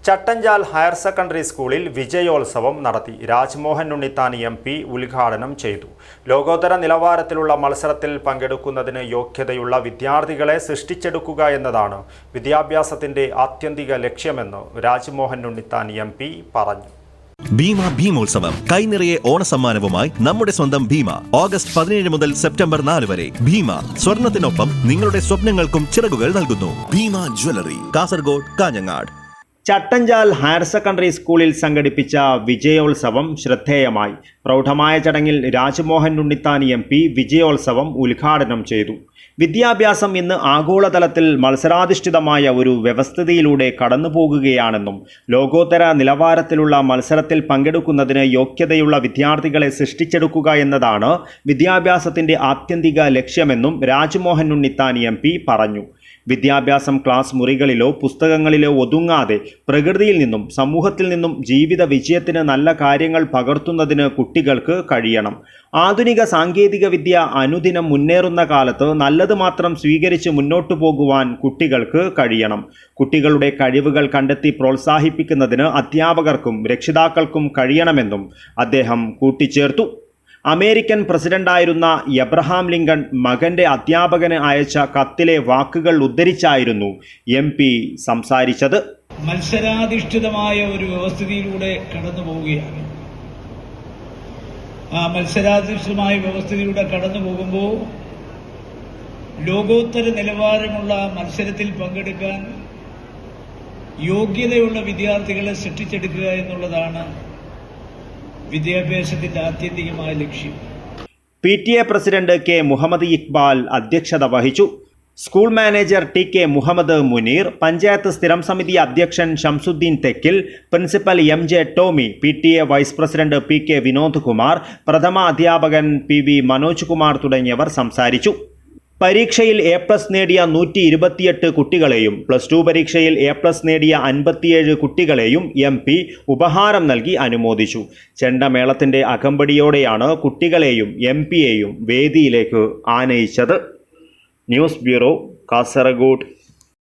Chattanchal higher secondary സ്കൂളിൽ വിജയോത്സവം നടത്തി. Rajmohan Unnithan MP ഉദ്ഘാടനം ചെയ്തു. ലോകോത്തര നിലവാരത്തിലുള്ള മത്സരത്തിൽ പങ്കെടുക്കുന്നതിന് യോഗ്യതയുള്ള വിദ്യാർത്ഥികളെ സൃഷ്ടിച്ചെടുക്കുക എന്നതാണ് വിദ്യാഭ്യാസത്തിന്റെ ആത്യന്തിക ലക്ഷ്യമെന്ന് രാജ്മോഹൻ ഉണ്ണിത്താൻ MP പറഞ്ഞു. ഭീമ ഭീമോത്സവം കൈനിറയെ ഓണസമ്മാനവുമായി നമ്മുടെ സ്വന്തം ഭീമ. ഓഗസ്റ്റ് 17 മുതൽ സെപ്റ്റംബർ 4 വരെ. ഭീമ സ്വർണത്തിനൊപ്പം നിങ്ങളുടെ സ്വപ്നങ്ങൾക്കും ചിറകുകൾ നൽകുന്നു. Bhima jewellery, Kasaragod, Kanhangad. Chattanchal higher secondary സ്കൂളിൽ സംഘടിപ്പിച്ച വിജയോത്സവം ശ്രദ്ധേയമായി. പ്രൗഢമായ ചടങ്ങിൽ രാജ്മോഹൻ ഉണ്ണിത്താൻ MP വിജയോത്സവം ഉദ്ഘാടനം ചെയ്തു. വിദ്യാഭ്യാസം ഇന്ന് ആഗോളതലത്തിൽ മത്സരാധിഷ്ഠിതമായ ഒരു വ്യവസ്ഥിതിയിലൂടെ കടന്നുപോകുകയാണെന്നും ലോകോത്തര നിലവാരത്തിലുള്ള മത്സരത്തിൽ പങ്കെടുക്കുന്നതിന് യോഗ്യതയുള്ള വിദ്യാർത്ഥികളെ സൃഷ്ടിച്ചെടുക്കുക എന്നതാണ് വിദ്യാഭ്യാസത്തിൻ്റെ ആത്യന്തിക ലക്ഷ്യമെന്നും രാജ്മോഹൻ ഉണ്ണിത്താൻ MP പറഞ്ഞു. വിദ്യാഭ്യാസം ക്ലാസ് മുറികളിലോ പുസ്തകങ്ങളിലോ ഒതുങ്ങാതെ പ്രകൃതിയിൽ നിന്നും സമൂഹത്തിൽ നിന്നും ജീവിത വിജയത്തിന് നല്ല കാര്യങ്ങൾ പകർത്തുന്നതിന് കുട്ടികൾക്ക് കഴിയണം. ആധുനിക സാങ്കേതിക വിദ്യ അനുദിനം മുന്നേറുന്ന കാലത്ത് നല്ലത് മാത്രം സ്വീകരിച്ച് മുന്നോട്ടു പോകുവാൻ കുട്ടികൾക്ക് കഴിയണം. കുട്ടികളുടെ കഴിവുകൾ കണ്ടെത്തി പ്രോത്സാഹിപ്പിക്കുന്നതിന് അധ്യാപകർക്കും രക്ഷിതാക്കൾക്കും കഴിയണമെന്നും അദ്ദേഹം കൂട്ടിച്ചേർത്തു. അമേരിക്കൻ പ്രസിഡന്റായിരുന്ന എബ്രഹാം ലിങ്കൺ മകന്റെ അധ്യാപകന് അയച്ച കത്തിലെ വാക്കുകൾ ഉദ്ധരിച്ചായിരുന്നു MP സംസാരിച്ചത്. മത്സരാധിഷ്ഠിതമായ ഒരു വ്യവസ്ഥിതിയിലൂടെ കടന്നു പോവുകയാണ്. ആ മത്സരാധിഷ്ഠിതമായ വ്യവസ്ഥിതിയിലൂടെ കടന്നു പോകുമ്പോൾ ലോകോത്തര നിലവാരമുള്ള മത്സരത്തിൽ പങ്കെടുക്കാൻ യോഗ്യതയുള്ള വിദ്യാർത്ഥികളെ സൃഷ്ടിച്ചെടുക്കുക എന്നുള്ളതാണ് വിദ്യാഭ്യാസത്തിന്റെ ആത്യന്തികമായ ലക്ഷ്യം. PTA president K. Muhammad Iqbal അധ്യക്ഷത വഹിച്ചു. School manager TK Muhammad Muneer, panchayat സ്ഥിരം സമിതി അധ്യക്ഷൻ Shamsuddin Thekkil, principal MJ Tomy, PTA vice president PK Vinod Kumar, പ്രഥമ അധ്യാപകൻ PV മനോജ് കുമാർ തുടങ്ങിയവർ സംസാരിച്ചു. പരീക്ഷയിൽ A+ നേടിയ 128 കുട്ടികളെയും +2 പരീക്ഷയിൽ A+ നേടിയ 57 കുട്ടികളെയും MP ഉപഹാരം നൽകി അനുമോദിച്ചു. ചെണ്ടമേളത്തിന്റെ അകമ്പടിയോടെയാണ് കുട്ടികളെയും MP യെയും വേദിയിലേക്ക് ആനയിച്ചത്. News bureau, Kasaragod.